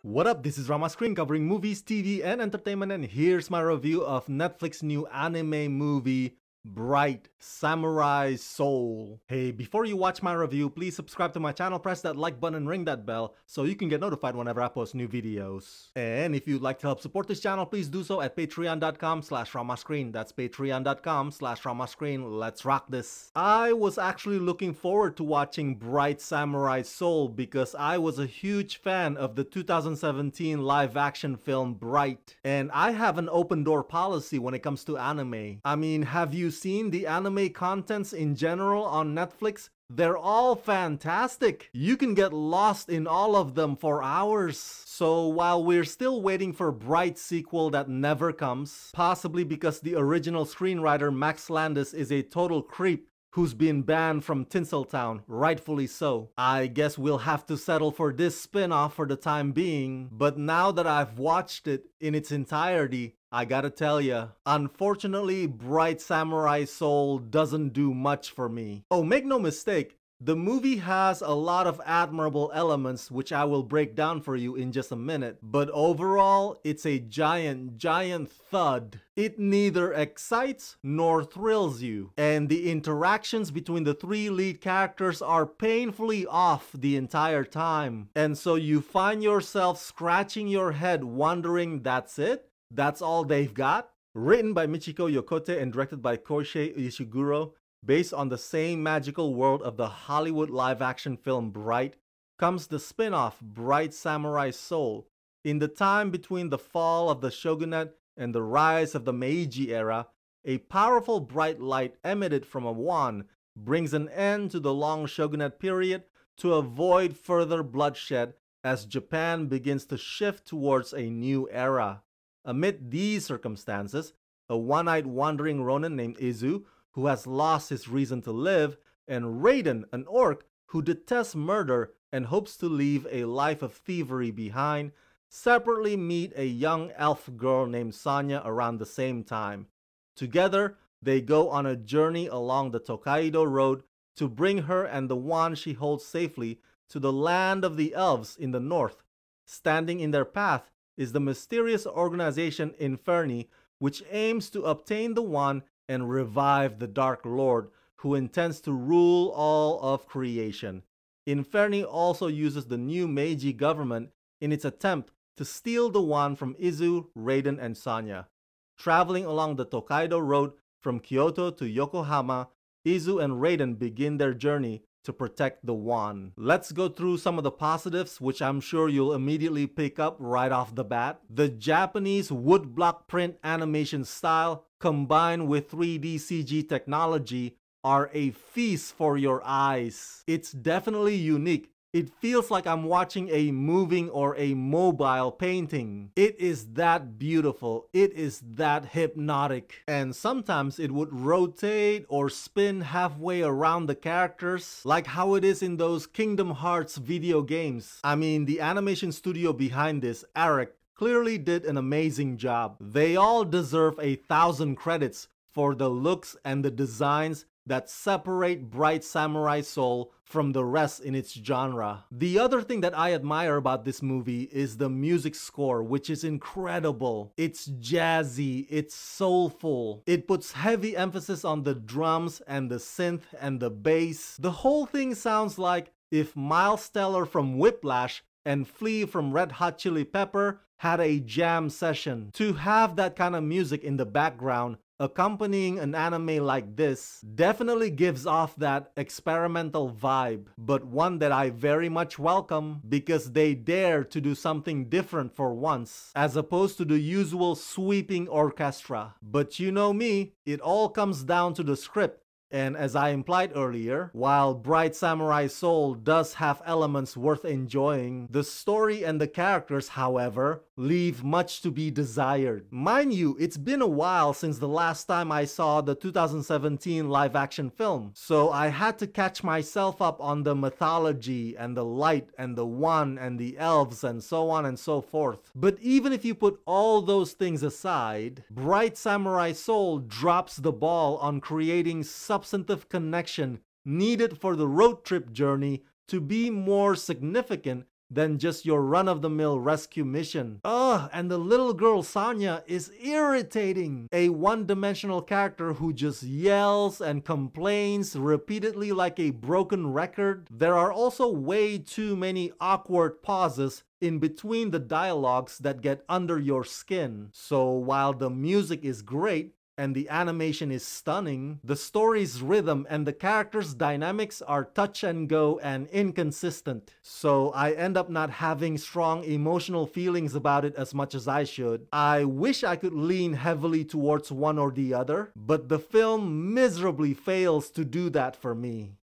What up, this is Rama Screen covering movies, TV, and entertainment, and here's my review of Netflix's new anime movie, Bright Samurai Soul. Hey, before you watch my review, please subscribe to my channel, press that like button, and ring that bell so you can get notified whenever I post new videos. And if you'd like to help support this channel, please do so at patreon.com/ramascreen. That's patreon.com/ramascreen. Let's rock this. I was actually looking forward to watching Bright Samurai Soul because I was a huge fan of the 2017 live-action film Bright. And I have an open door policy when it comes to anime. I mean, have you seen the anime contents in general on Netflix? They're all fantastic. You can get lost in all of them for hours. So while we're still waiting for Bright's sequel that never comes, possibly because the original screenwriter Max Landis is a total creep who's been banned from Tinseltown, rightfully so. I guess we'll have to settle for this spin-off for the time being. But now that I've watched it in its entirety, I gotta tell ya, unfortunately, Bright Samurai Soul doesn't do much for me. Oh, make no mistake, the movie has a lot of admirable elements which I will break down for you in just a minute. But overall, it's a giant thud. It neither excites nor thrills you. And the interactions between the three lead characters are painfully off the entire time. And so you find yourself scratching your head wondering, that's it? That's all they've got? Written by Michiko Yokote and directed by Koisei Ishiguro, based on the same magical world of the Hollywood live-action film Bright, comes the spin-off Bright Samurai Soul. In the time between the fall of the shogunate and the rise of the Meiji era, a powerful bright light emitted from a wand brings an end to the long shogunate period to avoid further bloodshed as Japan begins to shift towards a new era. Amid these circumstances, a one-eyed wandering Ronin named Izu, who has lost his reason to live, and Raiden, an orc who detests murder and hopes to leave a life of thievery behind, separately meet a young elf girl named Sonya around the same time. Together, they go on a journey along the Tokaido Road to bring her and the wand she holds safely to the land of the elves in the north. Standing in their path is the mysterious organization Inferni, which aims to obtain the wand and revive the Dark Lord, who intends to rule all of creation. Inferni also uses the new Meiji government in its attempt to steal the wand from Izu, Raiden, and Sonya. Traveling along the Tokaido Road from Kyoto to Yokohama, Izu and Raiden begin their journey to protect the wand. Let's go through some of the positives, which I'm sure you'll immediately pick up right off the bat. The Japanese woodblock print animation style combined with 3D CG technology are a feast for your eyes. It's definitely unique. It feels like I'm watching a moving or a mobile painting. It is that beautiful. It is that hypnotic. And sometimes it would rotate or spin halfway around the characters, like how it is in those Kingdom Hearts video games. I mean, the animation studio behind this, Eric, clearly did an amazing job. They all deserve 1,000 credits for the looks and the designs that separate Bright Samurai Soul from the rest in its genre. The other thing that I admire about this movie is the music score, which is incredible. It's jazzy, it's soulful. It puts heavy emphasis on the drums and the synth and the bass. The whole thing sounds like if Miles Teller from Whiplash and Flea from Red Hot Chili Pepper had a jam session. To have that kind of music in the background accompanying an anime like this definitely gives off that experimental vibe, but one that I very much welcome because they dare to do something different for once, as opposed to the usual sweeping orchestra. But you know me, it all comes down to the script. And as I implied earlier, while Bright Samurai Soul does have elements worth enjoying, the story and the characters, however, leave much to be desired. Mind you, it's been a while since the last time I saw the 2017 live-action film, so I had to catch myself up on the mythology and the light and the wand and the elves and so on and so forth. But even if you put all those things aside, Bright Samurai Soul drops the ball on creating substantive connection needed for the road trip journey to be more significant than just your run-of-the-mill rescue mission. Ugh, and the little girl Sanya is irritating. A one-dimensional character who just yells and complains repeatedly like a broken record. There are also way too many awkward pauses in between the dialogues that get under your skin. So while the music is great, and the animation is stunning, the story's rhythm and the characters' dynamics are touch and go and inconsistent. So I end up not having strong emotional feelings about it as much as I should. I wish I could lean heavily towards one or the other, but the film miserably fails to do that for me.